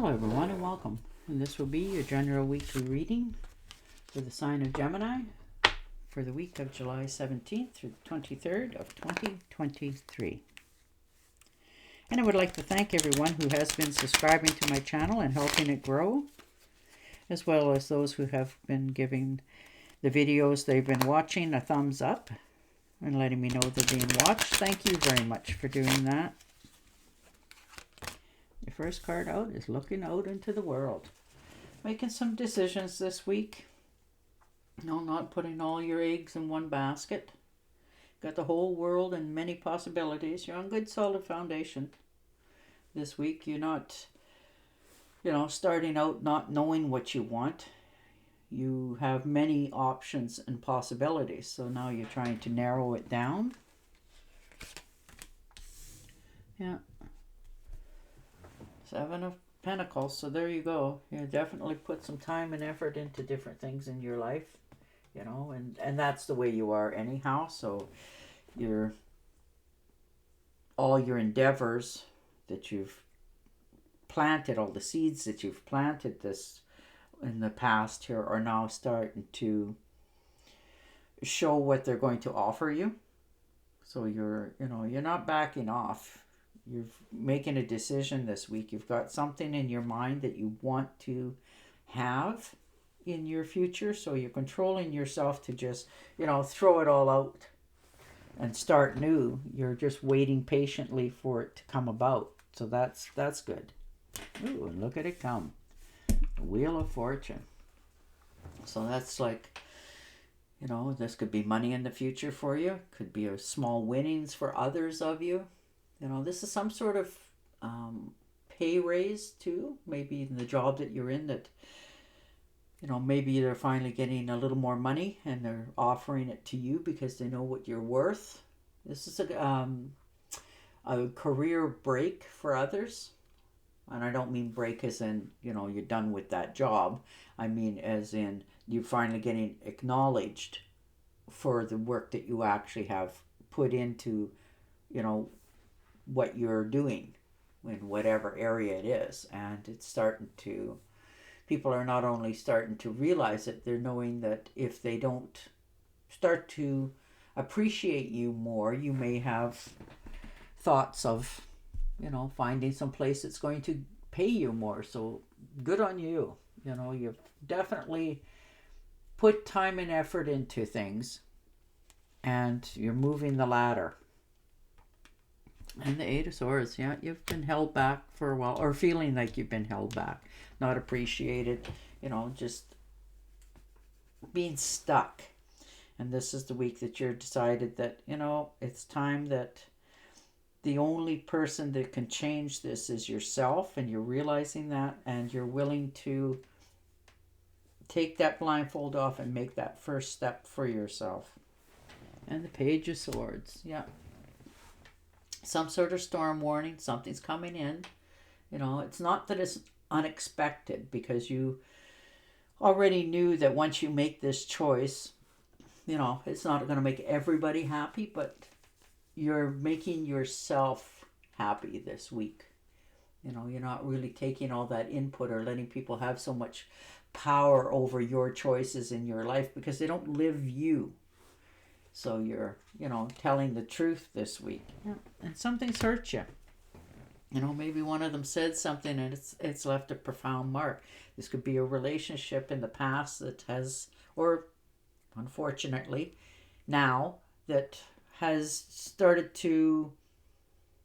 Hello everyone and welcome. And this will be your general weekly reading for the sign of Gemini for the week of July 17th through the 23rd of 2023. And I would like to thank everyone who has been subscribing to my channel and helping it grow, as well as those who have been giving the videos they've been watching a thumbs up and letting me know they're being watched. Thank you very much for doing that. Your first card out is looking out into the world. Making some decisions this week. No, not putting all your eggs in one basket. Got the whole world and many possibilities. You're on good solid foundation this week. You're not, starting out not knowing what you want. You have many options and possibilities. So now you're trying to narrow it down. Yeah. Seven of Pentacles, so there you go. You definitely put some time and effort into different things in your life, and that's the way you are anyhow. So all your endeavors that you've planted, all the seeds that you've planted this in the past here are now starting to show what they're going to offer you. So you're not backing off. You're making a decision this week. You've got something in your mind that you want to have in your future. So you're controlling yourself to just, throw it all out and start new. You're just waiting patiently for it to come about. So that's good. Ooh, and look at it come. The Wheel of Fortune. So that's like, this could be money in the future for you. Could be a small winnings for others of you. This is some sort of pay raise too. Maybe in the job that you're in that, maybe they're finally getting a little more money and they're offering it to you because they know what you're worth. This is a career break for others. And I don't mean break as in, you're done with that job. I mean as in you're finally getting acknowledged for the work that you actually have put into, what you're doing in whatever area it is. And it's starting to, people are not only starting to realize it, they're knowing that if they don't start to appreciate you more, you may have thoughts of, finding some place that's going to pay you more. So good on you. You've definitely put time and effort into things and you're moving the ladder. And the Eight of Swords, yeah, you've been held back for a while, or feeling like you've been held back, not appreciated, just being stuck. And this is the week that you're decided that, it's time that the only person that can change this is yourself, and you're realizing that, and you're willing to take that blindfold off and make that first step for yourself. And the Page of Swords, yeah. Some sort of storm warning, something's coming in. It's not that it's unexpected because you already knew that once you make this choice, it's not going to make everybody happy, but you're making yourself happy this week. You're not really taking all that input or letting people have so much power over your choices in your life because they don't live you. So you're, telling the truth this week. Yeah. And something's hurt you. Maybe one of them said something and it's left a profound mark. This could be a relationship in the past that has, or unfortunately, now that has started to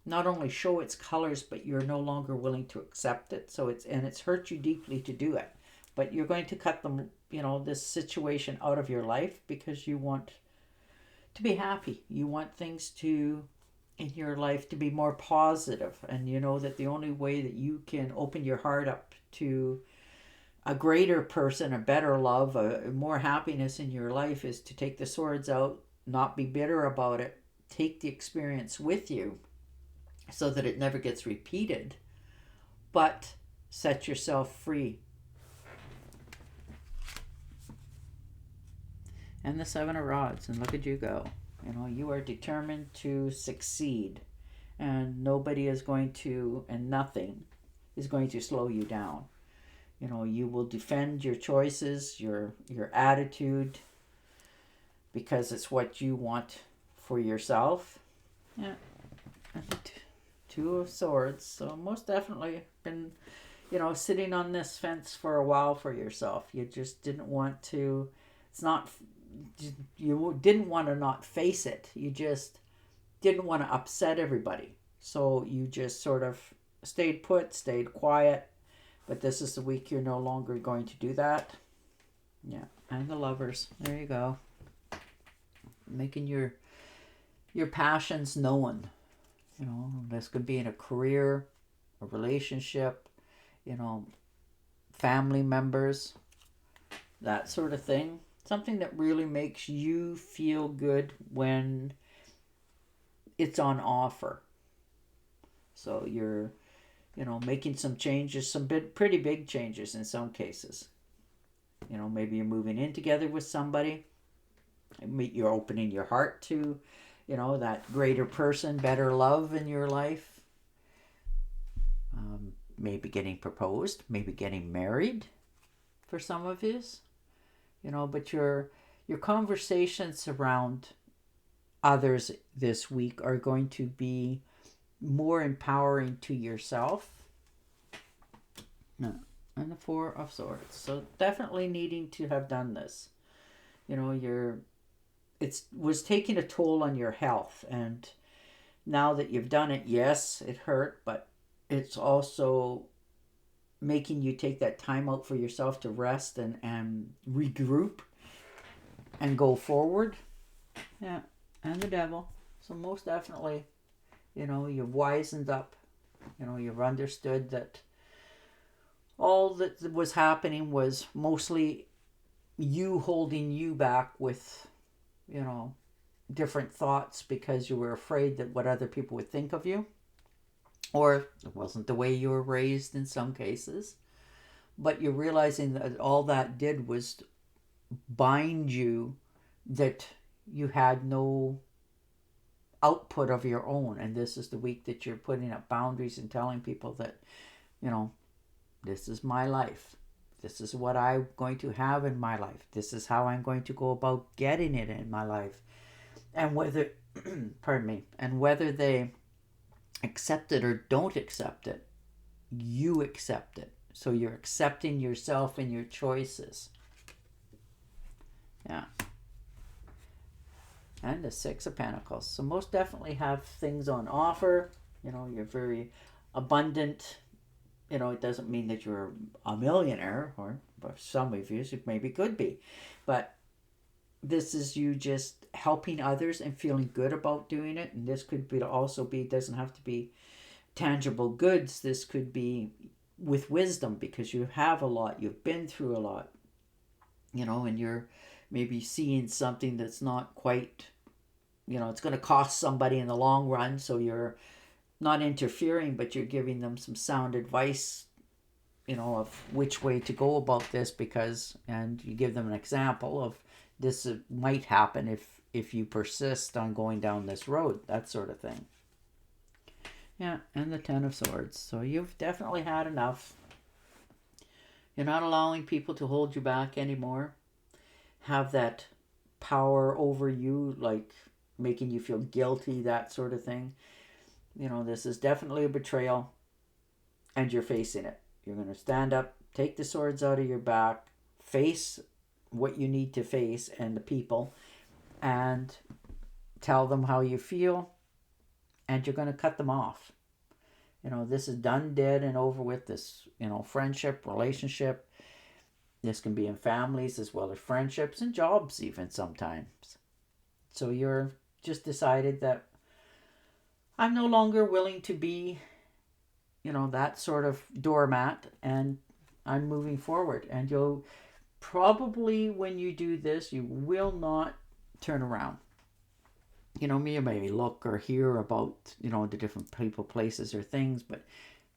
not only show its colors, but you're no longer willing to accept it. So it's hurt you deeply to do it. But you're going to cut them, this situation out of your life because you want to be happy. You want things in your life to be more positive. And you know that the only way that you can open your heart up to a greater person, a better love, a more happiness in your life is to take the swords out, not be bitter about it, take the experience with you so that it never gets repeated, but set yourself free. And the Seven of Rods, and look at you go. You are determined to succeed, and nobody is going to, and nothing is going to slow you down. You know, you will defend your choices, your attitude, because it's what you want for yourself. Yeah. And Two of Swords. So most definitely been, you know, sitting on this fence for a while for yourself. You just didn't want to, it's not, you didn't want to not face it. You just didn't want to upset everybody. So you just sort of stayed put, stayed quiet. But this is the week you're no longer going to do that. Yeah. And the Lovers. There you go. Making your passions known. You know, this could be in a career, a relationship, you know, family members, that sort of thing. Something that really makes you feel good when it's on offer. So you're, you know, making some changes, some pretty big changes in some cases. You know, maybe you're moving in together with somebody. You're opening your heart to, you know, that greater person, better love in your life. Maybe getting proposed, maybe getting married for some of yous. You know, but your conversations around others this week are going to be more empowering to yourself. No. And the Four of Swords. So definitely needing to have done this. You know, it was taking a toll on your health, and now that you've done it, yes, it hurt, but it's also making you take that time out for yourself to rest and regroup and go forward. Yeah. And the Devil. So most definitely, you know, you've wisened up. You know, you've understood that all that was happening was mostly you holding you back with, you know, different thoughts because you were afraid that what other people would think of you, or it wasn't the way you were raised in some cases. But you're realizing that all that did was bind you, that you had no output of your own. And this is the week that you're putting up boundaries and telling people that, you know, this is my life. This is what I'm going to have in my life. This is how I'm going to go about getting it in my life. And whether, pardon me, and whether they accept it or don't accept it, you accept it. So you're accepting yourself and your choices. Yeah. And the Six of Pentacles. So most definitely have things on offer. You know, you're very abundant. You know, it doesn't mean that you're a millionaire, or some of you maybe could be. But this is you just helping others and feeling good about doing it. And this could be also be, doesn't have to be tangible goods. This could be with wisdom, because you have a lot. You've been through a lot. You know, and you're maybe seeing something that's not quite, you know, it's going to cost somebody in the long run. So you're not interfering, but you're giving them some sound advice, you know, of which way to go about this, because, and you give them an example of this might happen if you persist on going down this road, that sort of thing. Yeah, and the Ten of Swords. So you've definitely had enough. You're not allowing people to hold you back anymore. Have that power over you, like making you feel guilty, that sort of thing. You know, this is definitely a betrayal, and you're facing it. You're going to stand up, take the swords out of your back, face what you need to face and the people, and tell them how you feel, and you're going to cut them off. You know, this is done, dead, and over with. This, you know, friendship, relationship. This can be in families as well as friendships and jobs even sometimes. So you're just decided that I'm no longer willing to be, you know, that sort of doormat, and I'm moving forward. And you'll probably, when you do this, you will not turn around. You know, you maybe look or hear about, you know, the different people, places, or things, but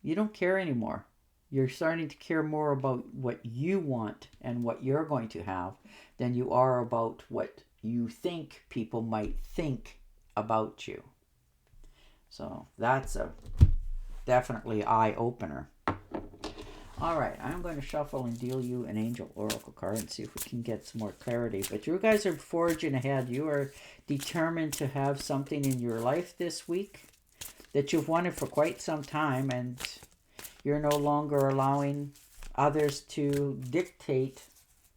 you don't care anymore. You're starting to care more about what you want and what you're going to have than you are about what you think people might think about you. So that's a definitely eye-opener. All right, I'm going to shuffle and deal you an angel oracle card and see if we can get some more clarity. But you guys are forging ahead. You are determined to have something in your life this week that you've wanted for quite some time, and you're no longer allowing others to dictate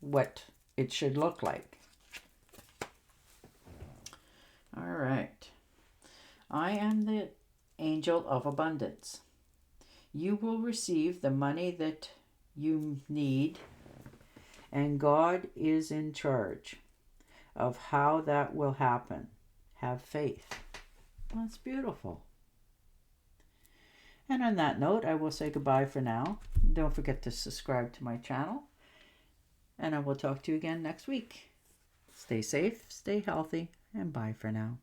what it should look like. All right. I am the angel of abundance. You will receive the money that you need, and God is in charge of how that will happen. Have faith. That's beautiful. And on that note, I will say goodbye for now. Don't forget to subscribe to my channel, and I will talk to you again next week. Stay safe, stay healthy, and bye for now.